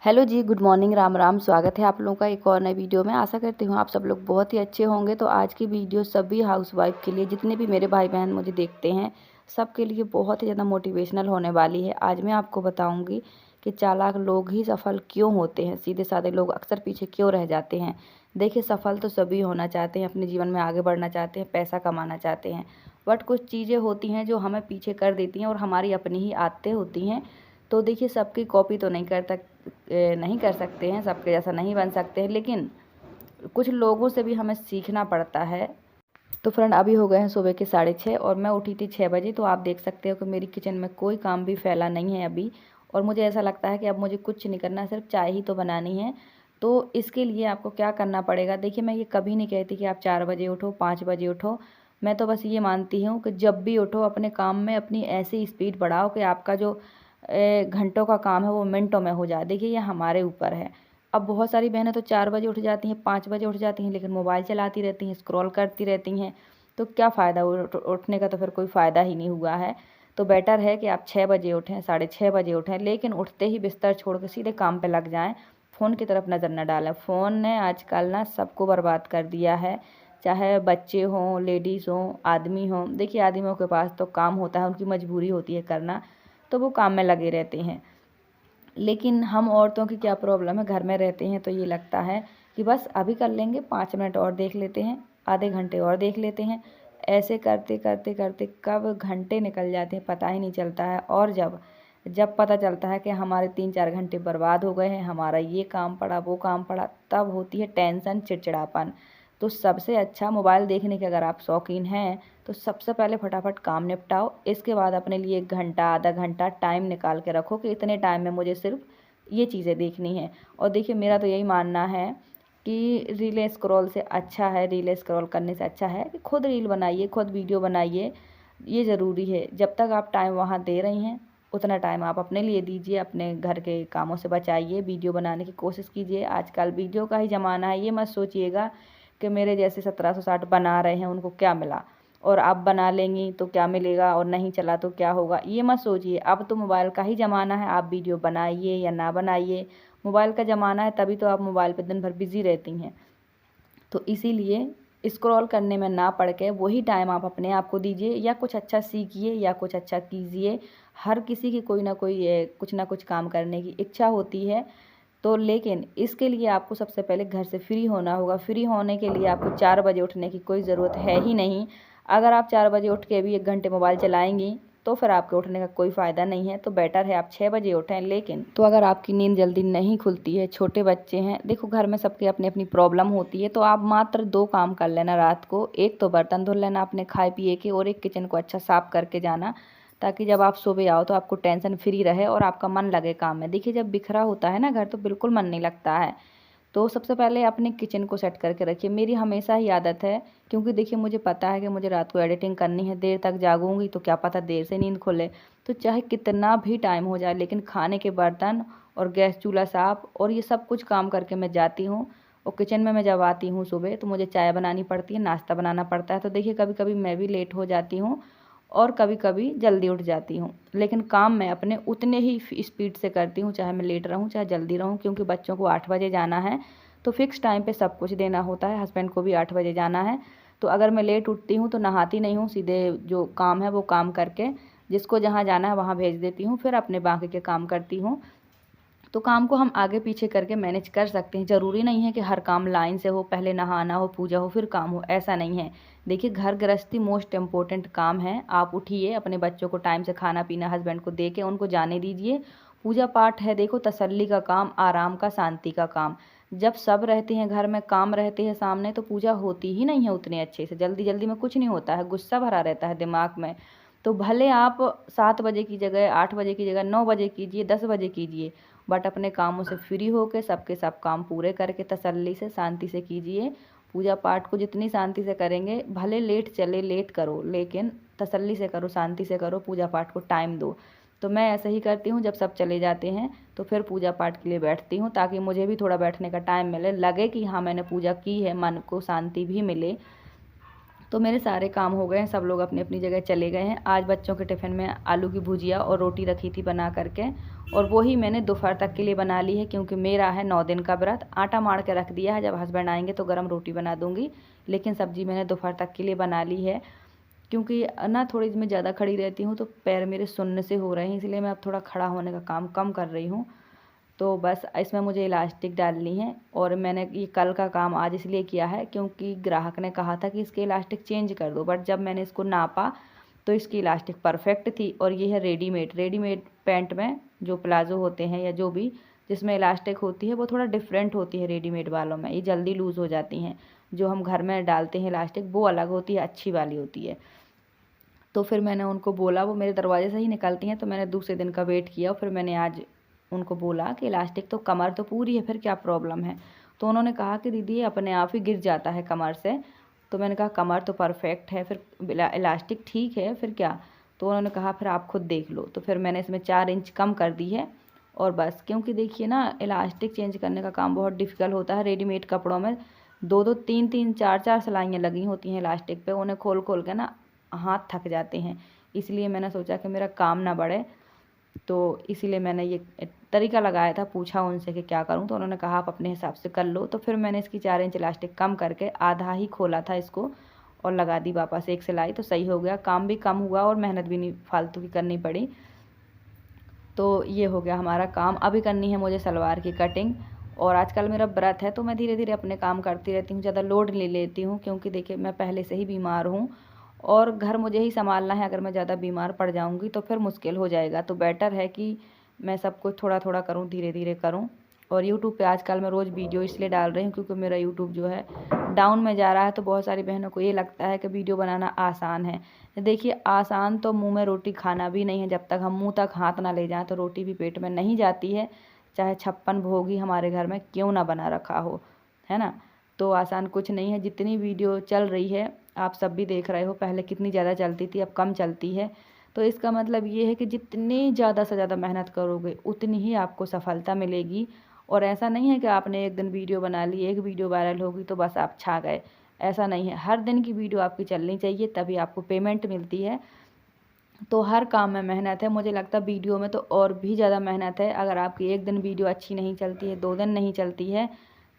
Hello जी, good morning, Ram Ram. स्वागत है आप लोगों का एक और नई वीडियो में। आशा करती हूँ आप सब लोग बहुत ही अच्छे होंगे। तो आज की वीडियो सभी हाउसवाइफ के लिए, जितने भी मेरे भाई बहन मुझे देखते हैं, सबके लिए बहुत ही ज़्यादा मोटिवेशनल होने वाली है। आज मैं आपको बताऊंगी कि चालाक लोग ही सफल क्यों होते हैं, सीधे साधे लोग अक्सर पीछे क्यों रह जाते हैं। देखिए, सफल तो सभी होना चाहते हैं, अपने जीवन में आगे बढ़ना चाहते हैं, पैसा कमाना चाहते हैं, बट कुछ चीज़ें होती हैं जो हमें पीछे कर देती हैं और हमारी अपनी ही आदतें होती हैं। तो देखिए, सबकी कॉपी तो नहीं कर सकते हैं, सबके जैसा नहीं बन सकते हैं, लेकिन कुछ लोगों से भी हमें सीखना पड़ता है। तो फ्रेंड, अभी हो गए हैं सुबह के 6:30 और मैं उठी थी 6 बजे। तो आप देख सकते हो कि मेरी किचन में कोई काम भी फैला नहीं है अभी। और मुझे ऐसा लगता है कि अब मुझे कुछ नहीं करना है, सिर्फ चाय ही तो बनानी है। तो इसके लिए आपको क्या करना पड़ेगा, देखिए, मैं ये कभी नहीं कहती कि आप 4 बजे उठो, 5 बजे उठो। मैं तो बस ये मानती हूँ कि जब भी उठो, अपने काम में अपनी ऐसी स्पीड बढ़ाओ कि आपका जो घंटों का काम है वो मिनटों में हो जाए। देखिए, ये हमारे ऊपर है। अब बहुत सारी बहनें तो 4 बजे उठ जाती हैं, 5 बजे उठ जाती हैं, लेकिन मोबाइल चलाती रहती हैं, स्क्रॉल करती रहती हैं। तो क्या फ़ायदा, उठने का तो फिर कोई फ़ायदा ही नहीं हुआ है। तो बेटर है कि आप 6 बजे उठें, 6:30 बजे उठें, लेकिन उठते ही बिस्तर छोड़ के सीधे काम पे लग जाएं। फ़ोन की तरफ नज़र न डालें। फ़ोन ने आजकल ना सबको बर्बाद कर दिया है, चाहे बच्चे हों, लेडीज़ हों, आदमी हों। देखिए, आदमियों के पास तो काम होता है, उनकी मजबूरी होती है करना, तो वो काम में लगे रहते हैं। लेकिन हम औरतों की क्या प्रॉब्लम है, घर में रहते हैं तो ये लगता है कि बस अभी कर लेंगे, 5 मिनट और देख लेते हैं, आधे घंटे और देख लेते हैं। ऐसे करते करते करते कब घंटे निकल जाते हैं पता ही नहीं चलता है। और जब जब पता चलता है कि हमारे 3-4 घंटे बर्बाद हो गए हैं, हमारा ये काम पड़ा, वो काम पड़ा, तब होती है टेंशन, चिड़चिड़ापन। तो सबसे अच्छा, मोबाइल देखने के अगर आप शौकीन हैं तो सबसे पहले फटाफट काम निपटाओ। इसके बाद अपने लिए 1 घंटा, आधा घंटा टाइम निकाल के रखो कि इतने टाइम में मुझे सिर्फ ये चीज़ें देखनी है। और देखिए, मेरा तो यही मानना है कि रीलें स्क्रॉल से अच्छा है, रीलें स्क्रॉल करने से अच्छा है कि खुद रील बनाइए, खुद वीडियो बनाइए। ये ज़रूरी है। जब तक आप टाइम वहाँ दे रही हैं, उतना टाइम आप अपने लिए दीजिए, अपने घर के कामों से बचाइए, वीडियो बनाने की कोशिश कीजिए। आजकल वीडियो का ही ज़माना है। ये मत सोचिएगा कि मेरे जैसे 1760 बना रहे हैं, उनको क्या मिला, और आप बना लेंगी तो क्या मिलेगा, और नहीं चला तो क्या होगा। ये मत सोचिए। अब तो मोबाइल का ही ज़माना है, आप वीडियो बनाइए या ना बनाइए, मोबाइल का ज़माना है, तभी तो आप मोबाइल पे दिन भर बिज़ी रहती हैं। तो इसीलिए स्क्रॉल करने में ना पड़ के वही टाइम आप अपने आप को दीजिए, या कुछ अच्छा सीखिए या कुछ अच्छा कीजिए। हर किसी की कोई ना कोई कुछ ना कुछ काम करने की इच्छा होती है। तो लेकिन इसके लिए आपको सबसे पहले घर से फ्री होना होगा। फ्री होने के लिए आपको 4 बजे उठने की कोई ज़रूरत है ही नहीं। अगर आप 4 बजे उठ के भी 1 घंटे मोबाइल चलाएंगी तो फिर आपके उठने का कोई फ़ायदा नहीं है। तो बेटर है आप 6 बजे उठें। लेकिन तो अगर आपकी नींद जल्दी नहीं खुलती है, छोटे बच्चे हैं, देखो घर में सबकी अपनी अपनी प्रॉब्लम होती है, तो आप मात्र 2 काम कर लेना रात को। एक तो बर्तन धुल लेना अपने खाए पिए के, और एक किचन को अच्छा साफ करके जाना, ताकि जब आप सुबह आओ तो आपको टेंशन फ्री रहे और आपका मन लगे काम में। देखिए, जब बिखरा होता है ना घर, तो बिल्कुल मन नहीं लगता है। तो सबसे पहले अपने किचन को सेट करके रखिए। मेरी हमेशा ही आदत है, क्योंकि देखिए मुझे पता है कि मुझे रात को एडिटिंग करनी है, देर तक जागूंगी तो क्या पता देर से नींद खुले। तो चाहे कितना भी टाइम हो जाए, लेकिन खाने के बर्तन और गैस चूल्हा साफ और ये सब कुछ काम करके मैं जाती हूँ। और किचन में मैं जब आती हूँ सुबह, तो मुझे चाय बनानी पड़ती है, नाश्ता बनाना पड़ता है। तो देखिए, कभी कभी मैं भी लेट हो जाती हूँ और कभी कभी जल्दी उठ जाती हूँ, लेकिन काम मैं अपने उतने ही स्पीड से करती हूँ, चाहे मैं लेट रहूँ चाहे जल्दी रहूँ, क्योंकि बच्चों को 8 बजे जाना है। तो फिक्स टाइम पे सब कुछ देना होता है। हस्बैंड को भी 8 बजे जाना है। तो अगर मैं लेट उठती हूँ तो नहाती नहीं हूँ, सीधे जो काम है वो काम करके जिसको जहाँ जाना है वहाँ भेज देती हूँ, फिर अपने बाकी के काम करती हूँ। तो काम को हम आगे पीछे करके मैनेज कर सकते हैं। ज़रूरी नहीं है कि हर काम लाइन से हो, पहले नहाना हो, पूजा हो, फिर काम हो, ऐसा नहीं है। देखिए, घर गृहस्थी मोस्ट इम्पोर्टेंट काम है। आप उठिए, अपने बच्चों को टाइम से खाना पीना हस्बैंड को दे के उनको जाने दीजिए। पूजा पाठ है, देखो, तसल्ली का काम, आराम का, शांति का काम। जब सब रहते हैं घर में, काम रहते हैं सामने, तो पूजा होती ही नहीं है उतने अच्छे से। जल्दी जल्दी में कुछ नहीं होता है, गुस्सा भरा रहता है दिमाग में। तो भले आप 7 बजे की जगह, 8 बजे की जगह 9 बजे कीजिए, 10 बजे कीजिए, बट अपने कामों से फ्री होकर सबके सब काम पूरे करके तसल्ली से, शांति से कीजिए। पूजा पाठ को जितनी शांति से करेंगे, भले लेट चले, लेट करो, लेकिन तसल्ली से करो, शांति से करो, पूजा पाठ को टाइम दो। तो मैं ऐसे ही करती हूँ। जब सब चले जाते हैं तो फिर पूजा पाठ के लिए बैठती हूँ, ताकि मुझे भी थोड़ा बैठने का टाइम मिले, लगे कि हाँ मैंने पूजा की है, मन को शांति भी मिले। तो मेरे सारे काम हो गए हैं, सब लोग अपनी अपनी जगह चले गए हैं। आज बच्चों के टिफ़िन में आलू की भुजिया और रोटी रखी थी बना करके, और वही मैंने दोपहर तक के लिए बना ली है, क्योंकि मेरा है 9 दिन का व्रत। आटा मार के रख दिया है, जब हस्बैंड आएंगे तो गरम रोटी बना दूँगी, लेकिन सब्ज़ी मैंने दोपहर तक के लिए बना ली है। क्योंकि ना थोड़ी मैं ज़्यादा खड़ी रहती हूँ तो पैर मेरे सुन्न से हो रहे हैं, इसलिए मैं अब थोड़ा खड़ा होने का काम कम कर रही हूँ। तो बस इसमें मुझे इलास्टिक डालनी है, और मैंने ये कल का काम आज इसलिए किया है क्योंकि ग्राहक ने कहा था कि इसके इलास्टिक चेंज कर दो, बट जब मैंने इसको नापा तो इसकी इलास्टिक परफेक्ट थी। और ये है रेडीमेड पैंट में जो प्लाज़ो होते हैं या जो भी जिसमें इलास्टिक होती है वो थोड़ा डिफरेंट होती है रेडीमेड वालों में, ये जल्दी लूज़ हो जाती हैं। जो हम घर में डालते हैं इलास्टिक वो अलग होती है, अच्छी वाली होती है। तो फिर मैंने उनको बोला, वो मेरे दरवाजे से ही निकलती हैं, तो मैंने दूसरे दिन का वेट किया, और फिर मैंने आज उनको बोला कि इलास्टिक तो कमर तो पूरी है, फिर क्या प्रॉब्लम है। तो उन्होंने कहा कि दीदी ये अपने आप ही गिर जाता है कमर से। तो मैंने कहा कमर तो परफेक्ट है, फिर इलास्टिक ठीक है, फिर क्या। तो उन्होंने कहा फिर आप खुद देख लो। तो फिर मैंने इसमें 4 इंच कम कर दी है, और बस। क्योंकि देखिए ना, इलास्टिक चेंज करने का काम बहुत डिफ़िकल्ट होता है। रेडीमेड कपड़ों में 2-2, 3-3, 4-4 सिलाइयाँ लगी होती हैं इलास्टिक पे, उन्हें खोल खोल के ना हाथ थक जाते हैं। इसलिए मैंने सोचा कि मेरा काम ना बढ़े, तो इसीलिए मैंने ये तरीका लगाया था। पूछा उनसे कि क्या करूं, तो उन्होंने कहा आप अपने हिसाब से कर लो। तो फिर मैंने इसकी 4 इंच इलास्टिक कम करके आधा ही खोला था इसको, और लगा दी वापस एक सिलाई, तो सही हो गया। काम भी कम हुआ और मेहनत भी नहीं फालतू की करनी पड़ी। तो ये हो गया हमारा काम। अभी करनी है मुझे सलवार की कटिंग, और आजकल मेरा व्रत है तो मैं धीरे धीरे अपने काम करती रहती हूँ, ज़्यादा लोड ले लेती हूँ, क्योंकि देखिए मैं पहले से ही बीमार हूँ और घर मुझे ही संभालना है। अगर मैं ज़्यादा बीमार पड़ जाऊँगी तो फिर मुश्किल हो जाएगा। तो बेटर है कि मैं सब कुछ थोड़ा थोड़ा करूँ, धीरे धीरे करूँ। और यूट्यूब पे आजकल मैं रोज़ वीडियो इसलिए डाल रही हूँ क्योंकि मेरा यूट्यूब जो है डाउन में जा रहा है। तो बहुत सारी बहनों को ये लगता है कि वीडियो बनाना आसान है। देखिए आसान तो मुँह में रोटी खाना भी नहीं है। जब तक हम मुँह तक हाथ ना ले जाएँ तो रोटी भी पेट में नहीं जाती है, चाहे 56 भोग ही हमारे घर में क्यों ना बना रखा हो, है ना। तो आसान कुछ नहीं है। जितनी वीडियो चल रही है आप सब भी देख रहे हो, पहले कितनी ज़्यादा चलती थी, अब कम चलती है। तो इसका मतलब ये है कि जितनी ज़्यादा से ज़्यादा मेहनत करोगे उतनी ही आपको सफलता मिलेगी। और ऐसा नहीं है कि आपने एक दिन वीडियो बना ली, एक वीडियो वायरल होगी तो बस आप छा गए, ऐसा नहीं है। हर दिन की वीडियो आपकी चलनी चाहिए, तभी आपको पेमेंट मिलती है। तो हर काम में मेहनत है। मुझे लगता है वीडियो में तो और भी ज़्यादा मेहनत है। अगर आपकी एक दिन वीडियो अच्छी नहीं चलती है, 2 दिन नहीं चलती है,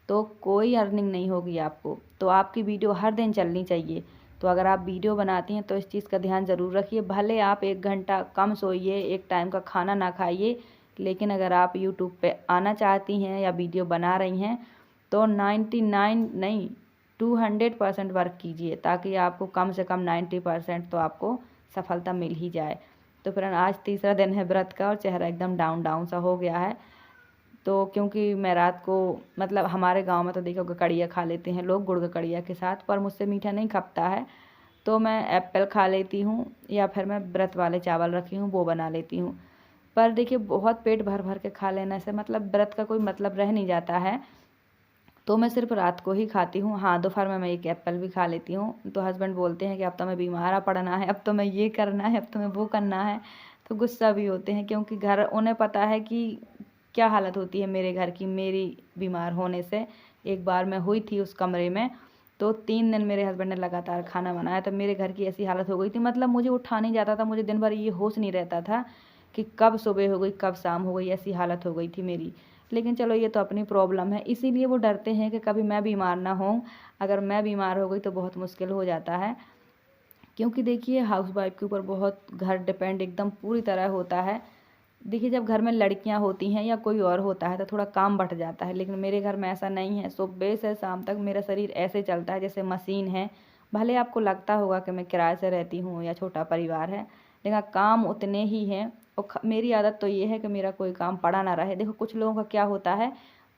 तो कोई अर्निंग नहीं होगी आपको। तो आपकी वीडियो हर दिन चलनी चाहिए। तो अगर आप वीडियो बनाती हैं तो इस चीज़ का ध्यान ज़रूर रखिए। भले आप 1 घंटा कम सोइए, एक टाइम का खाना ना खाइए, लेकिन अगर आप यूट्यूब पे आना चाहती हैं या वीडियो बना रही हैं तो 99 नहीं 200% वर्क कीजिए, ताकि आपको कम से कम 90% तो आपको सफलता मिल ही जाए। तो फ्रेंड आज तीसरा दिन है व्रत का और चेहरा एकदम डाउन डाउन सा हो गया है। तो क्योंकि मैं रात को मतलब हमारे गांव में तो देखो गकड़िया खा लेते हैं लोग गुड़ गकड़िया के साथ, पर मुझसे मीठा नहीं खपता है। तो मैं एप्पल खा लेती हूँ, या फिर मैं व्रत वाले चावल रखी हूँ वो बना लेती हूँ। पर देखिए बहुत पेट भर भर के खा लेने से मतलब व्रत का कोई मतलब रह नहीं जाता है। तो मैं सिर्फ रात को ही खाती हूँ। हाँ, दोपहर में मैं एक एप्पल भी खा लेती हूँ। तो हस्बैंड बोलते हैं कि अब तो मैं बीमार पड़ना है, अब तो मैं ये करना है, अब तो मैं वो करना है। तो गुस्सा भी होते हैं, क्योंकि घर उन्हें पता है कि क्या हालत होती है मेरे घर की मेरी बीमार होने से। एक बार मैं हुई थी उस कमरे में, तो 3 दिन मेरे हस्बैंड ने लगातार खाना बनाया, तो मेरे घर की ऐसी हालत हो गई थी। मतलब मुझे उठा नहीं जाता था, मुझे दिन भर ये होश नहीं रहता था कि कब सुबह हो गई कब शाम हो गई, ऐसी हालत हो गई थी मेरी। लेकिन चलो ये तो अपनी प्रॉब्लम है, इसीलिए वो डरते हैं कि कभी मैं बीमार ना हूँ। अगर मैं बीमार हो गई तो बहुत मुश्किल हो जाता है। क्योंकि देखिए हाउसवाइफ के ऊपर बहुत घर डिपेंड एकदम पूरी तरह होता है। देखिए जब घर में लड़कियां होती हैं या कोई और होता है तो थोड़ा काम बढ़ जाता है, लेकिन मेरे घर में ऐसा नहीं है। सुबह से शाम तक मेरा शरीर ऐसे चलता है जैसे मशीन है। भले आपको लगता होगा कि मैं किराए से रहती हूँ या छोटा परिवार है, लेकिन काम उतने ही हैं। और मेरी आदत तो ये है कि मेरा कोई काम पड़ा ना रहे। देखो कुछ लोगों का क्या होता है,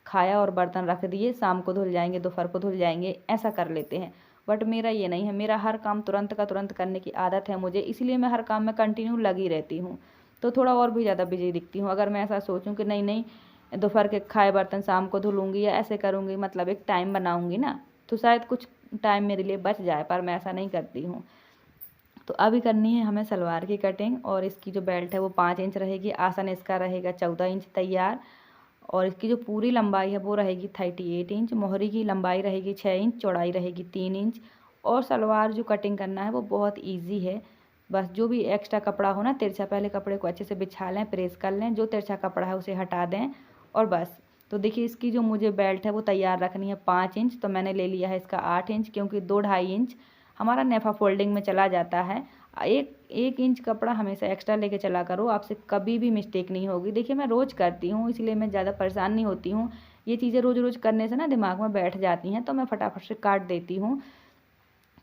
खाया और बर्तन रख दिए, शाम को धुल जाएंगे, दोपहर को धुल जाएंगे, ऐसा कर लेते हैं। बट मेरा ये नहीं है, मेरा हर काम तुरंत का तुरंत करने की आदत है मुझे, इसलिए मैं हर काम में कंटिन्यू लगी रहती हूँ। तो थोड़ा और भी ज़्यादा बिजी दिखती हूँ। अगर मैं ऐसा सोचूं कि नहीं नहीं दोपहर के खाए बर्तन शाम को धुलूंगी या ऐसे करूँगी, मतलब एक टाइम बनाऊंगी ना, तो शायद कुछ टाइम मेरे लिए बच जाए, पर मैं ऐसा नहीं करती हूँ। तो अभी करनी है हमें सलवार की कटिंग, और इसकी जो बेल्ट है वो 5 इंच रहेगी, आसन इसका रहेगा 14 इंच तैयार। और इसकी जो पूरी लंबाई है वो रहेगी 38 इंच, मोहरी की लंबाई रहेगी 6 इंच, चौड़ाई रहेगी 3 इंच। और सलवार जो कटिंग करना है वो बहुत ईजी है। बस जो भी एक्स्ट्रा कपड़ा हो ना तिरछा, पहले कपड़े को अच्छे से बिछा लें, प्रेस कर लें, जो तिरछा कपड़ा है उसे हटा दें और बस। तो देखिए इसकी जो मुझे बेल्ट है वो तैयार रखनी है 5 इंच, तो मैंने ले लिया है इसका 8 इंच, क्योंकि 2-2.5 इंच हमारा नेफा फोल्डिंग में चला जाता है। एक इंच कपड़ा हमेशा एक्स्ट्रा लेके चला करो, आपसे कभी भी मिस्टेक नहीं होगी। देखिए मैं रोज़ करती हूँ, इसलिए मैं ज़्यादा परेशान नहीं होती हूँ। ये चीज़ें रोज़ रोज़ करने से ना दिमाग में बैठ जाती हैं, तो मैं फटाफट से काट देती हूँ।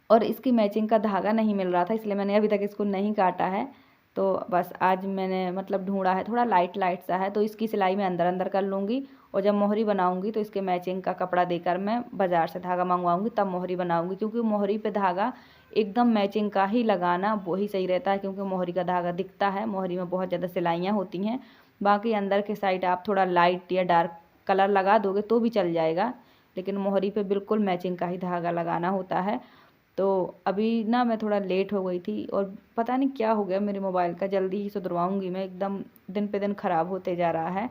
और इसकी मैचिंग का धागा नहीं मिल रहा था, इसलिए मैंने अभी तक इसको नहीं काटा है। तो बस आज मैंने मतलब ढूंढा है, थोड़ा लाइट लाइट सा है, तो इसकी सिलाई मैं अंदर अंदर कर लूँगी। और जब मोहरी बनाऊँगी तो इसके मैचिंग का कपड़ा देकर मैं बाज़ार से धागा मंगवाऊँगी, तब मोहरी बनाऊँगी। क्योंकि मोहरी पे धागा एकदम मैचिंग का ही लगाना वही सही रहता है, क्योंकि मोहरी का धागा दिखता है, मोहरी में बहुत ज़्यादा सिलाइयाँ होती हैं। बाकी अंदर के साइड आप थोड़ा लाइट या डार्क कलर लगा दोगे तो भी चल जाएगा, लेकिन मोहरी पे बिल्कुल मैचिंग का ही धागा लगाना होता है। तो अभी ना मैं थोड़ा लेट हो गई थी और पता नहीं क्या हो गया मेरे मोबाइल का, जल्दी ही सुधरवाऊँगी मैं, एकदम दिन पे दिन ख़राब होते जा रहा है।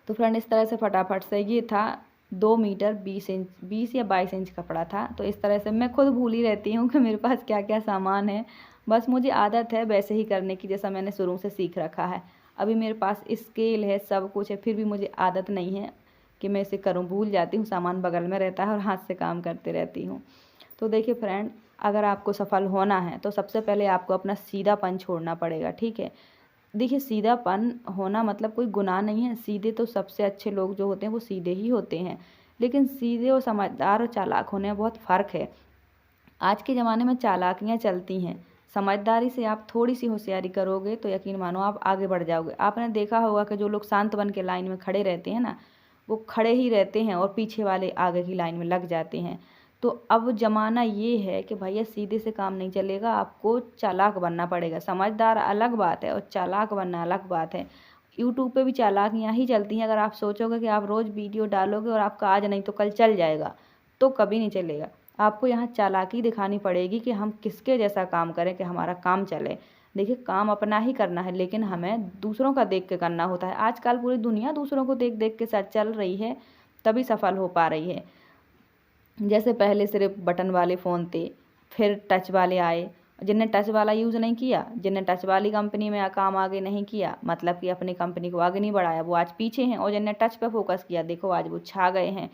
तो फ्रेंड इस तरह से फटाफट से, ये था 2 मीटर 20 इंच, 20 या 22 इंच कपड़ा था। तो इस तरह से मैं खुद भूल ही रहती हूँ कि मेरे पास क्या क्या सामान है। बस मुझे आदत है वैसे ही करने की, जैसा मैंने शुरू से सीख रखा है। अभी मेरे पास स्केल है, सब कुछ है, फिर भी मुझे आदत नहीं है कि मैं इसे करूँ, भूल जाती हूँ, सामान बगल में रहता है और हाथ से काम करते रहती हूँ। तो देखिए फ्रेंड, अगर आपको सफल होना है तो सबसे पहले आपको अपना सीधापन छोड़ना पड़ेगा, ठीक है। देखिए सीधापन होना मतलब कोई गुनाह नहीं है, सीधे तो सबसे अच्छे लोग जो होते हैं वो सीधे ही होते हैं, लेकिन सीधे और समझदार और चालाक होने में बहुत फ़र्क है। आज के ज़माने में चालाकियाँ चलती हैं, समझदारी से आप थोड़ी सी होशियारी करोगे तो यकीन मानो आप आगे बढ़ जाओगे। आपने देखा होगा कि जो लोग शांत बन के लाइन में खड़े रहते हैं ना, वो खड़े ही रहते हैं और पीछे वाले आगे की लाइन में लग जाते हैं। तो अब ज़माना ये है कि भैया सीधे से काम नहीं चलेगा, आपको चालाक बनना पड़ेगा। समझदार अलग बात है और चालाक बनना अलग बात है। यूट्यूब पे भी चालाकियाँ ही चलती हैं। अगर आप सोचोगे कि आप रोज़ वीडियो डालोगे और आपका आज नहीं तो कल चल जाएगा, तो कभी नहीं चलेगा। आपको यहाँ चालाकी दिखानी पड़ेगी कि हम किसके जैसा काम करें कि हमारा काम चले। देखिए काम अपना ही करना है, लेकिन हमें दूसरों का देख के करना होता है। आजकल पूरी दुनिया दूसरों को देख देख के साथ चल रही है, तभी सफल हो पा रही है। जैसे पहले सिर्फ बटन वाले फ़ोन थे, फिर टच वाले आए। जिनने टच वाला यूज़ नहीं किया, जिनने टच वाली कंपनी में काम आगे नहीं किया, मतलब कि अपनी कंपनी को आगे नहीं बढ़ाया, वो आज पीछे हैं। और जिनने टच पे फोकस किया, देखो आज वो छा गए हैं।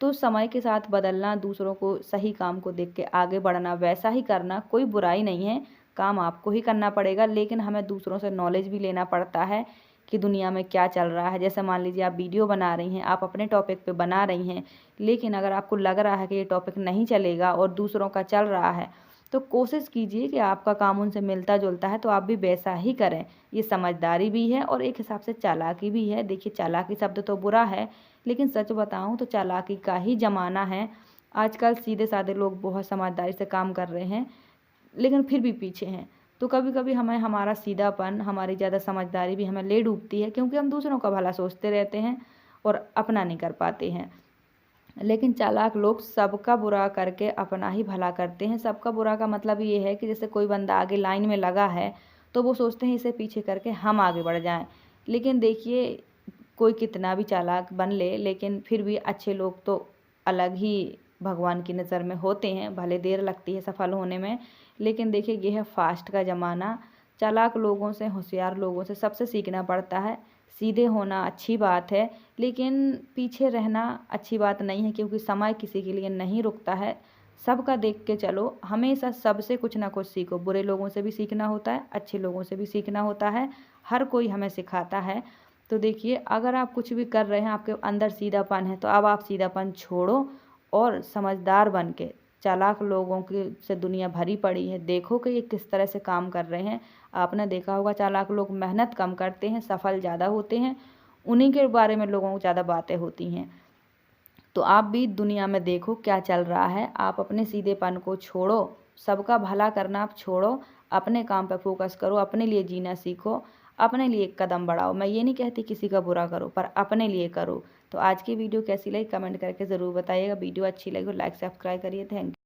तो समय के साथ बदलना, दूसरों को सही काम को देख के आगे बढ़ना, वैसा ही करना कोई बुराई नहीं है। काम आपको ही करना पड़ेगा, लेकिन हमें दूसरों से नॉलेज भी लेना पड़ता है कि दुनिया में क्या चल रहा है। जैसे मान लीजिए आप वीडियो बना रही हैं, आप अपने टॉपिक पे बना रही हैं, लेकिन अगर आपको लग रहा है कि ये टॉपिक नहीं चलेगा और दूसरों का चल रहा है, तो कोशिश कीजिए कि आपका काम उनसे मिलता जुलता है तो आप भी वैसा ही करें। ये समझदारी भी है और एक हिसाब से चालाकी भी है। देखिए चालाकी शब्द तो बुरा है, लेकिन सच बताऊं तो चालाकी का ही ज़माना है। आजकल सीधे साधे लोग बहुत समझदारी से काम कर रहे हैं, लेकिन फिर भी पीछे हैं। तो कभी कभी हमें हमारा सीधापन, हमारी ज़्यादा समझदारी भी हमें ले डूबती है, क्योंकि हम दूसरों का भला सोचते रहते हैं और अपना नहीं कर पाते हैं। लेकिन चालाक लोग सबका बुरा करके अपना ही भला करते हैं। सबका बुरा का मतलब ये है कि जैसे कोई बंदा आगे लाइन में लगा है, तो वो सोचते हैं इसे पीछे करके हम आगे बढ़ जाएं। लेकिन देखिए कोई कितना भी चालाक बन ले, लेकिन फिर भी अच्छे लोग तो अलग ही भगवान की नज़र में होते हैं। भले देर लगती है सफल होने में, लेकिन देखिए ये है फास्ट का ज़माना। चालाक लोगों से, होशियार लोगों से सबसे सीखना पड़ता है। सीधे होना अच्छी बात है, लेकिन पीछे रहना अच्छी बात नहीं है, क्योंकि समय किसी के लिए नहीं रुकता है। सबका देख के चलो, हमेशा सबसे कुछ ना कुछ सीखो। बुरे लोगों से भी सीखना होता है, अच्छे लोगों से भी सीखना होता है, हर कोई हमें सिखाता है। तो देखिए अगर आप कुछ भी कर रहे हैं, आपके अंदर सीधापन है, तो अब आप सीधापन छोड़ो और समझदार बन के, चालाक लोगों की से दुनिया भरी पड़ी है, देखो कि ये किस तरह से काम कर रहे हैं। आपने देखा होगा चालाक लोग मेहनत कम करते हैं, सफल ज़्यादा होते हैं, उन्हीं के बारे में लोगों को ज़्यादा बातें होती हैं। तो आप भी दुनिया में देखो क्या चल रहा है, आप अपने सीधेपन को छोड़ो, सबका भला करना आप छोड़ो, अपने काम पर फोकस करो, अपने लिए जीना सीखो, अपने लिए एक कदम बढ़ाओ। मैं ये नहीं कहती किसी का बुरा करो, पर अपने लिए करो। तो आज की वीडियो कैसी लगी कमेंट करके ज़रूर बताइएगा। वीडियो अच्छी लगी तो लाइक सब्सक्राइब करिए। Thank you.